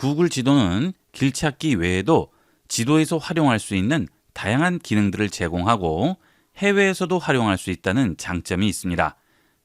구글 지도는 길 찾기 외에도 지도에서 활용할 수 있는 다양한 기능들을 제공하고 해외에서도 활용할 수 있다는 장점이 있습니다.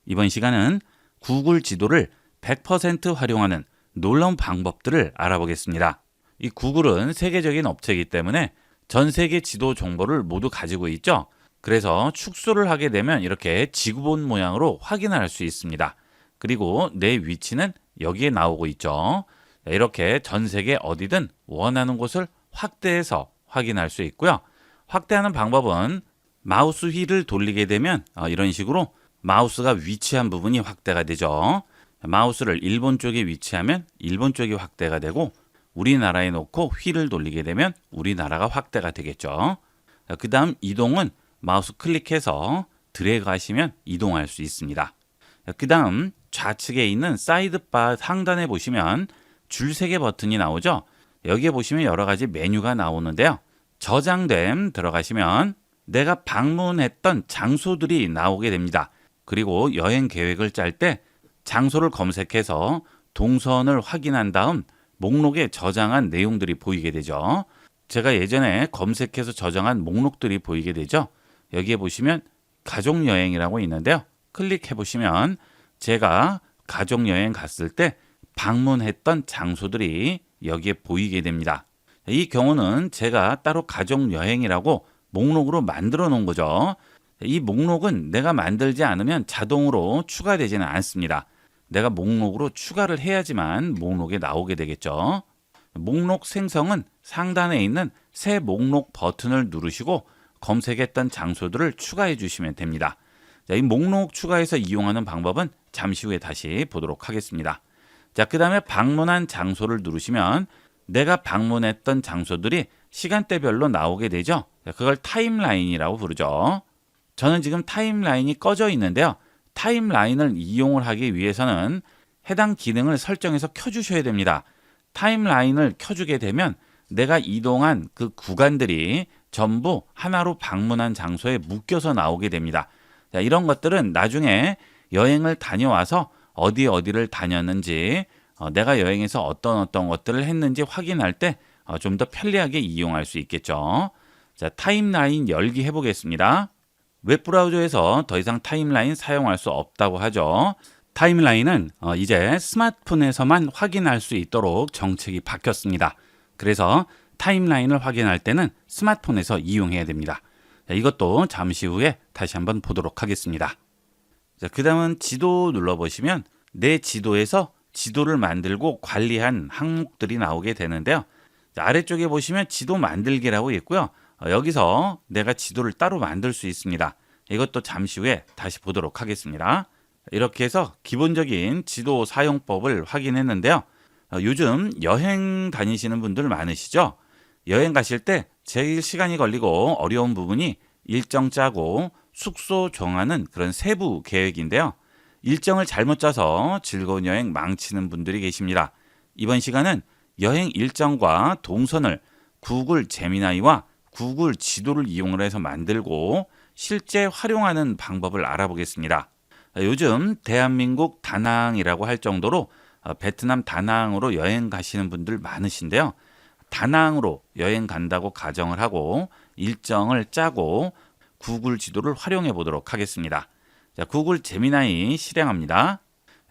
이번 시간은 구글 지도를 100% 활용하는 놀라운 방법들을 알아보겠습니다. 이 구글은 세계적인 업체이기 때문에 전 세계 지도 정보를 모두 가지고 있죠. 그래서 축소를 하게 되면 이렇게 지구본 모양으로 확인할 수 있습니다. 그리고 내 위치는 여기에 나오고 있죠. 이렇게 전 세계 어디든 원하는 곳을 확대해서 확인할 수 있고요. 확대하는 방법은 마우스 휠을 돌리게 되면 이런 식으로 마우스가 위치한 부분이 확대가 되죠. 마우스를 일본 쪽에 위치하면 일본 쪽이 확대가 되고 우리나라에 놓고 휠을 돌리게 되면 우리나라가 확대가 되겠죠. 그 다음 이동은 마우스 클릭해서 드래그 하시면 이동할 수 있습니다. 그 다음 좌측에 있는 사이드바 상단에 보시면 줄세개 버튼이 나오죠. 여기에 보시면 여러 가지 메뉴가 나오는데요. 저장됨 들어가시면 내가 방문했던 장소들이 나오게 됩니다. 그리고 여행 계획을 짤 때 장소를 검색해서 동선을 확인한 다음 목록에 저장한 내용들이 보이게 되죠. 제가 예전에 검색해서 저장한 목록들이 보이게 되죠. 여기에 보시면 가족여행이라고 있는데요. 클릭해 보시면 제가 가족여행 갔을 때 방문했던 장소들이 여기에 보이게 됩니다. 이 경우는 제가 따로 가족여행이라고 목록으로 만들어 놓은 거죠. 이 목록은 내가 만들지 않으면 자동으로 추가되지는 않습니다. 내가 목록으로 추가를 해야지만 목록에 나오게 되겠죠. 목록 생성은 상단에 있는 새 목록 버튼을 누르시고 검색했던 장소들을 추가해 주시면 됩니다. 이 목록 추가해서 이용하는 방법은 잠시 후에 다시 보도록 하겠습니다. 그 다음에 방문한 장소를 누르시면 내가 방문했던 장소들이 시간대별로 나오게 되죠. 그걸 타임라인이라고 부르죠. 저는 지금 타임라인이 꺼져 있는데요. 타임라인을 이용을 하기 위해서는 해당 기능을 설정해서 켜주셔야 됩니다. 타임라인을 켜주게 되면 내가 이동한 그 구간들이 전부 하나로 방문한 장소에 묶여서 나오게 됩니다. 이런 것들은 나중에 여행을 다녀와서 어디를 다녔는지 내가 여행에서 어떤 것들을 했는지 확인할 때 좀 더 편리하게 이용할 수 있겠죠. 자, 타임라인 열기 해보겠습니다. 웹브라우저에서 더 이상 타임라인 사용할 수 없다고 하죠. 타임라인은 이제 스마트폰에서만 확인할 수 있도록 정책이 바뀌었습니다. 그래서 타임라인을 확인할 때는 스마트폰에서 이용해야 됩니다. 자, 이것도 잠시 후에 다시 한번 보도록 하겠습니다. 자, 그 다음은 지도 눌러보시면 내 지도에서 지도를 만들고 관리한 항목들이 나오게 되는데요. 자, 아래쪽에 보시면 지도 만들기라고 있고요. 여기서 내가 지도를 따로 만들 수 있습니다. 이것도 잠시 후에 다시 보도록 하겠습니다. 이렇게 해서 기본적인 지도 사용법을 확인했는데요. 요즘 여행 다니시는 분들 많으시죠? 여행 가실 때 제일 시간이 걸리고 어려운 부분이 일정 짜고 숙소 정하는 그런 세부 계획인데요. 일정을 잘못 짜서 즐거운 여행 망치는 분들이 계십니다. 이번 시간은 여행 일정과 동선을 구글 제미나이와 구글 지도를 이용을 해서 만들고 실제 활용하는 방법을 알아보겠습니다. 요즘 대한민국 다낭이라고 할 정도로 베트남 다낭으로 여행 가시는 분들 많으신데요. 다낭으로 여행 간다고 가정을 하고 일정을 짜고 구글 지도를 활용해 보도록 하겠습니다. 자, 구글 제미나이 실행합니다.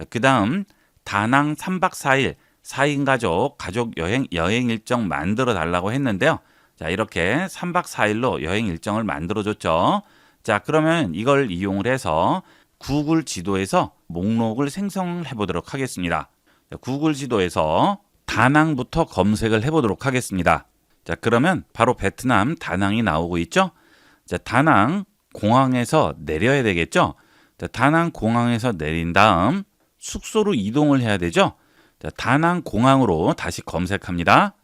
그 다음 다낭 3박 4일 4인 가족 여행 일정 만들어 달라고 했는데요. 자, 이렇게 3박 4일로 여행 일정을 만들어 줬죠. 자, 그러면 이걸 이용을 해서 구글 지도에서 목록을 생성해 보도록 하겠습니다. 자, 구글 지도에서 다낭부터 검색을 해 보도록 하겠습니다. 자, 그러면 바로 베트남 다낭이 나오고 있죠. 자, 다낭 공항에서 내려야 되겠죠. 자, 다낭 공항에서 내린 다음 숙소로 이동을 해야 되죠. 자, 다낭 공항으로 다시 검색합니다.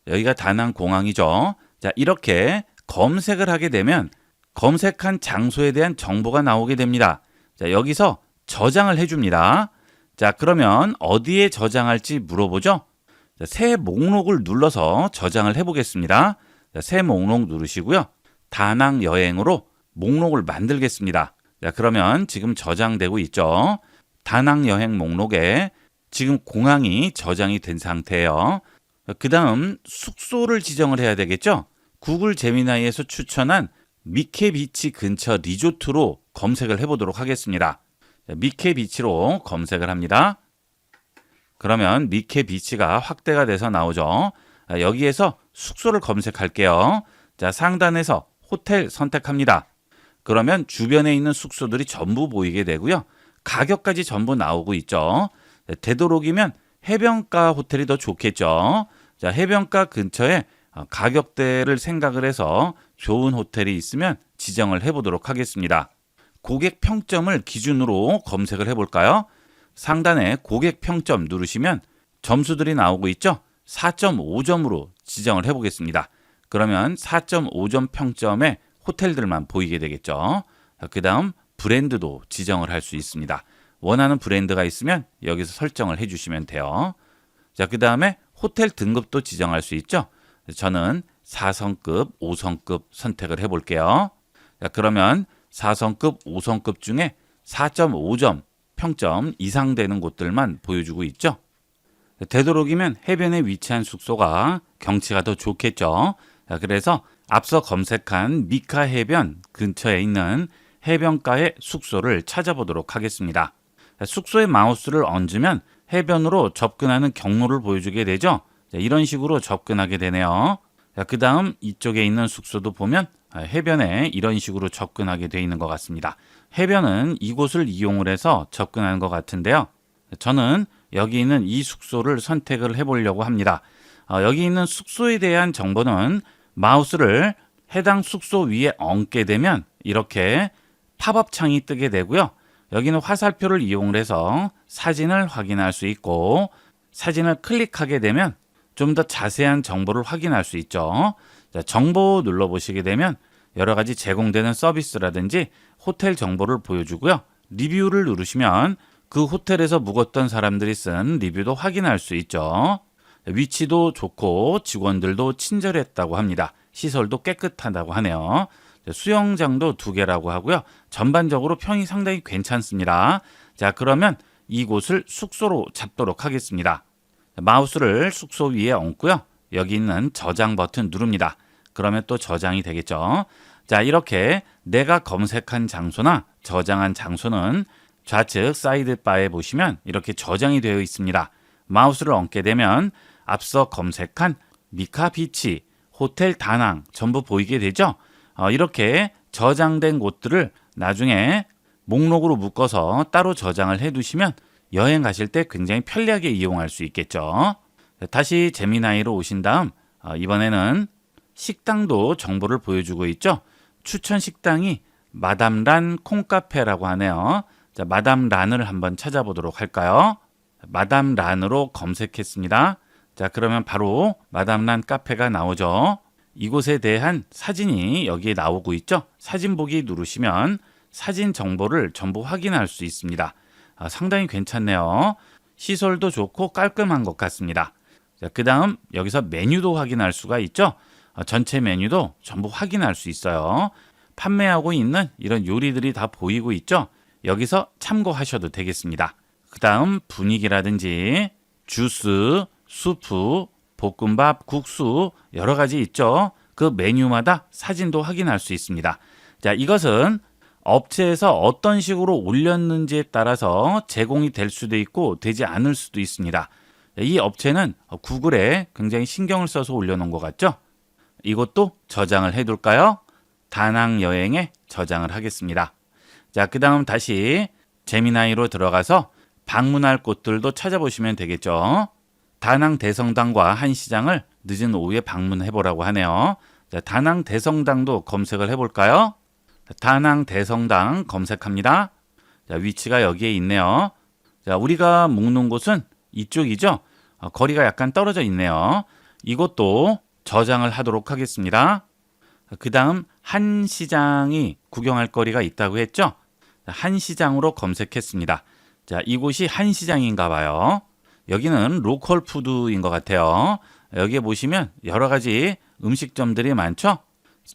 여기가 다낭 공항이죠. 자, 이렇게 검색을 하게 되면 검색한 장소에 대한 정보가 나오게 됩니다. 자, 여기서 저장을 해줍니다. 자, 그러면 어디에 저장할지 물어보죠. 자, 새 목록을 눌러서 저장을 해보겠습니다. 자, 새 목록 누르시고요. 다낭 여행으로 목록을 만들겠습니다. 자, 그러면 지금 저장되고 있죠. 다낭 여행 목록에 지금 공항이 저장이 된 상태예요. 그 다음 숙소를 지정을 해야 되겠죠. 구글 제미나이에서 추천한 미케비치 근처 리조트로 검색을 해보도록 하겠습니다. 미케비치로 검색을 합니다. 그러면 미케비치가 확대가 돼서 나오죠. 여기에서 숙소를 검색할게요. 자, 상단에서 호텔 선택합니다. 그러면 주변에 있는 숙소들이 전부 보이게 되고요. 가격까지 전부 나오고 있죠. 되도록이면 해변가 호텔이 더 좋겠죠. 자, 해변가 근처에 가격대를 생각을 해서 좋은 호텔이 있으면 지정을 해보도록 하겠습니다. 고객 평점을 기준으로 검색을 해볼까요? 상단에 고객 평점 누르시면 점수들이 나오고 있죠. 4.5점으로 지정을 해보겠습니다. 그러면 4.5점 평점의 호텔들만 보이게 되겠죠. 그 다음 브랜드도 지정을 할 수 있습니다. 원하는 브랜드가 있으면 여기서 설정을 해주시면 돼요. 자, 그 다음에 호텔 등급도 지정할 수 있죠. 저는 4성급, 5성급 선택을 해볼게요. 자, 그러면 4성급, 5성급 중에 4.5점 평점 이상 되는 곳들만 보여주고 있죠. 되도록이면 해변에 위치한 숙소가 경치가 더 좋겠죠. 자, 그래서 앞서 검색한 미카 해변 근처에 있는 해변가의 숙소를 찾아보도록 하겠습니다. 숙소에 마우스를 얹으면 해변으로 접근하는 경로를 보여주게 되죠. 자, 이런 식으로 접근하게 되네요. 그 다음 이쪽에 있는 숙소도 보면 해변에 이런 식으로 접근하게 되어 있는 것 같습니다. 해변은 이곳을 이용을 해서 접근하는 것 같은데요. 저는 여기 있는 이 숙소를 선택을 해보려고 합니다. 여기 있는 숙소에 대한 정보는 마우스를 해당 숙소 위에 얹게 되면 이렇게 팝업 창이 뜨게 되고요. 여기는 화살표를 이용을 해서 사진을 확인할 수 있고 사진을 클릭하게 되면 좀 더 자세한 정보를 확인할 수 있죠. 자, 정보 눌러보시게 되면 여러 가지 제공되는 서비스라든지 호텔 정보를 보여주고요. 리뷰를 누르시면 그 호텔에서 묵었던 사람들이 쓴 리뷰도 확인할 수 있죠. 위치도 좋고 직원들도 친절했다고 합니다. 시설도 깨끗하다고 하네요. 수영장도 2개라고 하고요. 전반적으로 평이 상당히 괜찮습니다. 자, 그러면 이곳을 숙소로 잡도록 하겠습니다. 마우스를 숙소 위에 얹고요. 여기 있는 저장 버튼 누릅니다. 그러면 또 저장이 되겠죠. 자, 이렇게 내가 검색한 장소나 저장한 장소는 좌측 사이드바에 보시면 이렇게 저장이 되어 있습니다. 마우스를 얹게 되면 앞서 검색한 미카비치, 호텔 다낭 전부 보이게 되죠. 이렇게 저장된 곳들을 나중에 목록으로 묶어서 따로 저장을 해두시면 여행 가실 때 굉장히 편리하게 이용할 수 있겠죠. 다시 제미나이로 오신 다음 이번에는 식당도 정보를 보여주고 있죠. 추천 식당이 마담란 콩카페라고 하네요. 자, 마담란을 한번 찾아보도록 할까요? 마담란으로 검색했습니다. 자, 그러면 바로 마담란 카페가 나오죠. 이곳에 대한 사진이 여기에 나오고 있죠. 사진 보기 누르시면 사진 정보를 전부 확인할 수 있습니다. 상당히 괜찮네요. 시설도 좋고 깔끔한 것 같습니다. 자, 그 다음 여기서 메뉴도 확인할 수가 있죠. 전체 메뉴도 전부 확인할 수 있어요. 판매하고 있는 이런 요리들이 다 보이고 있죠. 여기서 참고하셔도 되겠습니다. 그 다음 분위기라든지 주스, 수프, 볶음밥, 국수 여러 가지 있죠. 그 메뉴마다 사진도 확인할 수 있습니다. 자, 이것은 업체에서 어떤 식으로 올렸는지에 따라서 제공이 될 수도 있고 되지 않을 수도 있습니다. 이 업체는 구글에 굉장히 신경을 써서 올려놓은 것 같죠? 이것도 저장을 해둘까요? 다낭 여행에 저장을 하겠습니다. 자, 그 다음 다시 제미나이로 들어가서 방문할 곳들도 찾아보시면 되겠죠. 다낭 대성당과 한시장을 늦은 오후에 방문해보라고 하네요. 자, 다낭 대성당도 검색을 해볼까요? 다낭 대성당 검색합니다. 자, 위치가 여기에 있네요. 자, 우리가 묵는 곳은 이쪽이죠. 거리가 약간 떨어져 있네요. 이것도 저장을 하도록 하겠습니다. 그 다음 한시장이 구경할 거리가 있다고 했죠. 한시장으로 검색했습니다. 자, 이곳이 한시장인가 봐요. 여기는 로컬 푸드인 것 같아요. 여기에 보시면 여러 가지 음식점들이 많죠.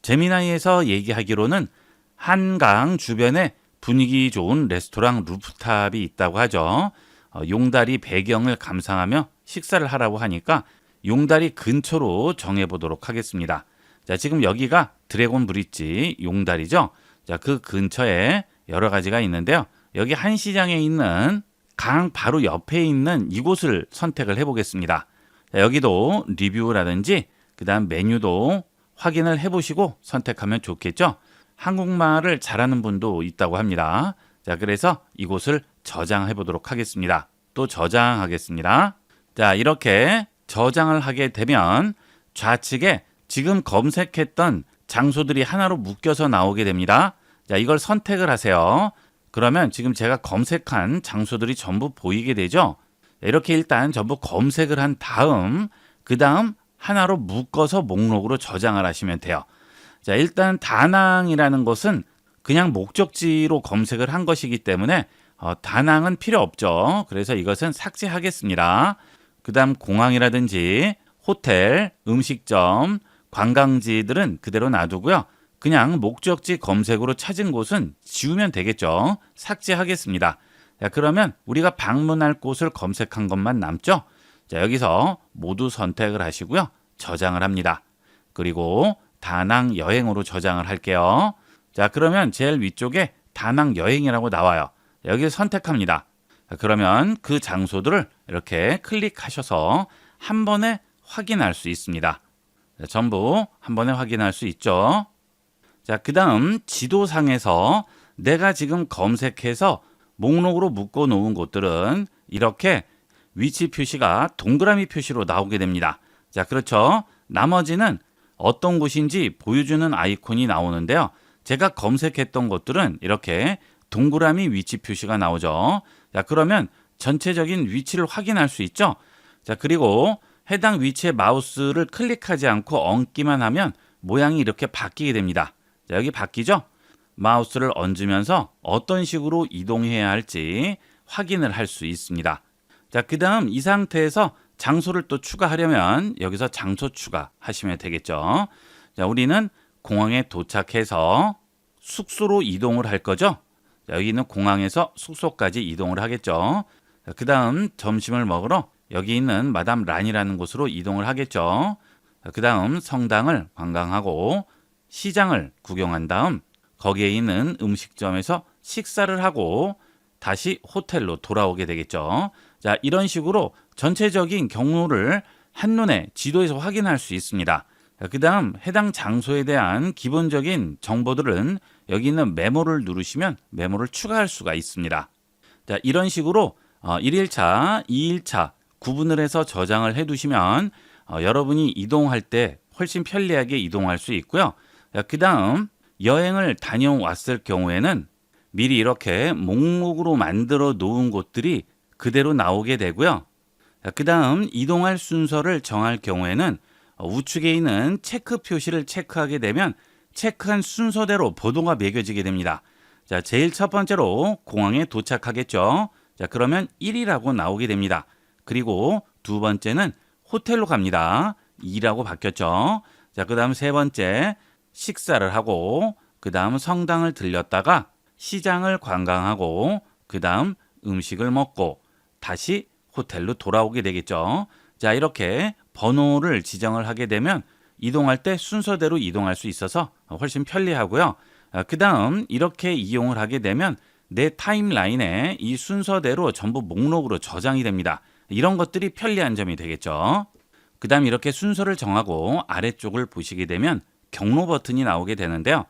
제미나이에서 얘기하기로는 한강 주변에 분위기 좋은 레스토랑 루프탑이 있다고 하죠. 용다리 배경을 감상하며 식사를 하라고 하니까 용다리 근처로 정해보도록 하겠습니다. 자, 지금 여기가 드래곤 브릿지 용다리죠. 자, 그 근처에 여러 가지가 있는데요. 여기 한시장에 있는 강 바로 옆에 있는 이곳을 선택을 해보겠습니다. 자, 여기도 리뷰라든지 그 다음 메뉴도 확인을 해보시고 선택하면 좋겠죠. 한국말을 잘하는 분도 있다고 합니다. 자, 그래서 이곳을 저장해 보도록 하겠습니다. 또 저장하겠습니다. 자, 이렇게 저장을 하게 되면 좌측에 지금 검색했던 장소들이 하나로 묶여서 나오게 됩니다. 자, 이걸 선택을 하세요. 그러면 지금 제가 검색한 장소들이 전부 보이게 되죠. 이렇게 일단 전부 검색을 한 다음 그 다음 하나로 묶어서 목록으로 저장을 하시면 돼요. 자, 일단 다낭이라는 것은 그냥 목적지로 검색을 한 것이기 때문에 다낭은 필요 없죠. 그래서 이것은 삭제하겠습니다. 그 다음 공항이라든지 호텔, 음식점, 관광지들은 그대로 놔두고요. 그냥 목적지 검색으로 찾은 곳은 지우면 되겠죠. 삭제하겠습니다. 자, 그러면 우리가 방문할 곳을 검색한 것만 남죠. 자, 여기서 모두 선택을 하시고요. 저장을 합니다. 그리고 다낭 여행으로 저장을 할게요. 자, 그러면 제일 위쪽에 다낭 여행이라고 나와요. 여기를 선택합니다. 자, 그러면 그 장소들을 이렇게 클릭하셔서 한 번에 확인할 수 있습니다. 자, 전부 한 번에 확인할 수 있죠. 자, 그 다음 지도상에서 내가 지금 검색해서 목록으로 묶어 놓은 곳들은 이렇게 위치 표시가 동그라미 표시로 나오게 됩니다. 자, 그렇죠. 나머지는 어떤 곳인지 보여주는 아이콘이 나오는데요. 제가 검색했던 곳들은 이렇게 동그라미 위치 표시가 나오죠. 자, 그러면 전체적인 위치를 확인할 수 있죠. 자, 그리고 해당 위치에 마우스를 클릭하지 않고 얹기만 하면 모양이 이렇게 바뀌게 됩니다. 자, 여기 바뀌죠? 마우스를 얹으면서 어떤 식으로 이동해야 할지 확인을 할 수 있습니다. 자, 그 다음 이 상태에서 장소를 또 추가하려면 여기서 장소 추가하시면 되겠죠. 자, 우리는 공항에 도착해서 숙소로 이동을 할 거죠. 자, 여기는 공항에서 숙소까지 이동을 하겠죠. 그 다음 점심을 먹으러 여기 있는 마담 란이라는 곳으로 이동을 하겠죠. 그 다음 성당을 관광하고 시장을 구경한 다음 거기에 있는 음식점에서 식사를 하고 다시 호텔로 돌아오게 되겠죠. 자, 이런 식으로 전체적인 경로를 한눈에 지도에서 확인할 수 있습니다. 그 다음 해당 장소에 대한 기본적인 정보들은 여기 있는 메모를 누르시면 메모를 추가할 수가 있습니다. 자, 이런 식으로 1일차, 2일차 구분을 해서 저장을 해두시면 여러분이 이동할 때 훨씬 편리하게 이동할 수 있고요. 그 다음 여행을 다녀왔을 경우에는 미리 이렇게 목록으로 만들어 놓은 곳들이 그대로 나오게 되고요. 그 다음 이동할 순서를 정할 경우에는 우측에 있는 체크 표시를 체크하게 되면 체크한 순서대로 번호가 매겨지게 됩니다. 자, 제일 첫 번째로 공항에 도착하겠죠. 자, 그러면 1이라고 나오게 됩니다. 그리고 두 번째는 호텔로 갑니다. 2라고 바뀌었죠. 자, 그 다음 세 번째 식사를 하고 그 다음 성당을 들렸다가 시장을 관광하고 그 다음 음식을 먹고 다시 호텔로 돌아오게 되겠죠. 자, 이렇게 번호를 지정을 하게 되면 이동할 때 순서대로 이동할 수 있어서 훨씬 편리하고요. 그 다음 이렇게 이용을 하게 되면 내 타임라인에 이 순서대로 전부 목록으로 저장이 됩니다. 이런 것들이 편리한 점이 되겠죠. 그 다음 이렇게 순서를 정하고 아래쪽을 보시게 되면 경로 버튼이 나오게 되는데요.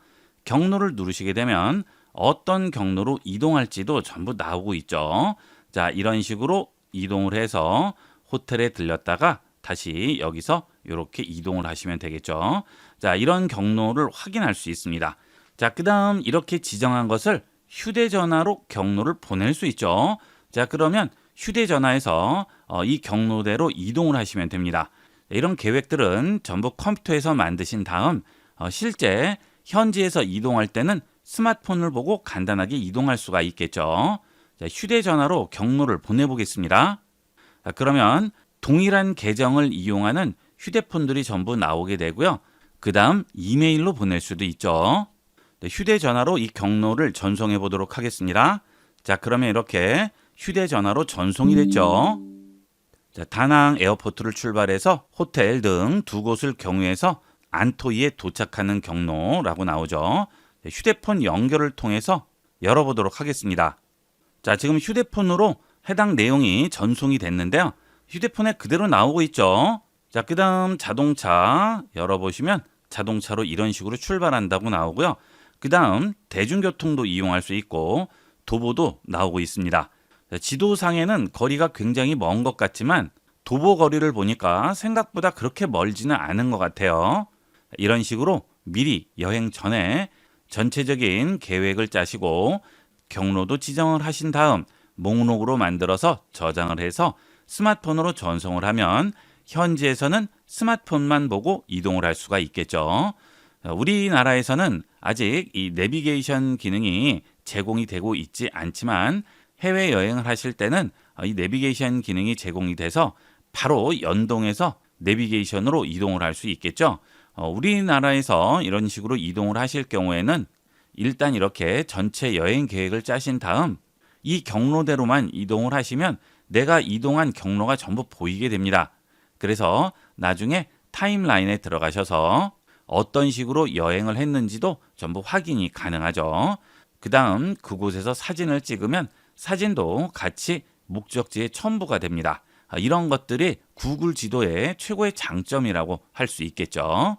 경로를 누르시게 되면 어떤 경로로 이동할지도 전부 나오고 있죠. 자, 이런 식으로 이동을 해서 호텔에 들렸다가 다시 여기서 이렇게 이동을 하시면 되겠죠. 자, 이런 경로를 확인할 수 있습니다. 자, 그 다음 이렇게 지정한 것을 휴대전화로 경로를 보낼 수 있죠. 자, 그러면 휴대전화에서 이 경로대로 이동을 하시면 됩니다. 이런 계획들은 전부 컴퓨터에서 만드신 다음 실제 현지에서 이동할 때는 스마트폰을 보고 간단하게 이동할 수가 있겠죠. 자, 휴대전화로 경로를 보내보겠습니다. 자, 그러면 동일한 계정을 이용하는 휴대폰들이 전부 나오게 되고요. 그 다음 이메일로 보낼 수도 있죠. 네, 휴대전화로 이 경로를 전송해 보도록 하겠습니다. 자, 그러면 이렇게 휴대전화로 전송이 됐죠. 자, 다낭 에어포트를 출발해서 호텔 등 두 곳을 경유해서 안토이에 도착하는 경로라고 나오죠. 휴대폰 연결을 통해서 열어보도록 하겠습니다. 자, 지금 휴대폰으로 해당 내용이 전송이 됐는데요. 휴대폰에 그대로 나오고 있죠. 자, 그 다음 자동차 열어보시면 자동차로 이런 식으로 출발한다고 나오고요. 그 다음 대중교통도 이용할 수 있고 도보도 나오고 있습니다. 자, 지도상에는 거리가 굉장히 먼 것 같지만 도보 거리를 보니까 생각보다 그렇게 멀지는 않은 것 같아요. 이런 식으로 미리 여행 전에 전체적인 계획을 짜시고 경로도 지정을 하신 다음 목록으로 만들어서 저장을 해서 스마트폰으로 전송을 하면 현지에서는 스마트폰만 보고 이동을 할 수가 있겠죠. 우리나라에서는 아직 이 내비게이션 기능이 제공이 되고 있지 않지만 해외여행을 하실 때는 이 내비게이션 기능이 제공이 돼서 바로 연동해서 내비게이션으로 이동을 할 수 있겠죠. 우리나라에서 이런 식으로 이동을 하실 경우에는 일단 이렇게 전체 여행 계획을 짜신 다음 이 경로대로만 이동을 하시면 내가 이동한 경로가 전부 보이게 됩니다. 그래서 나중에 타임라인에 들어가셔서 어떤 식으로 여행을 했는지도 전부 확인이 가능하죠. 그 다음 그곳에서 사진을 찍으면 사진도 같이 목적지에 첨부가 됩니다. 이런 것들이 구글 지도의 최고의 장점이라고 할 수 있겠죠.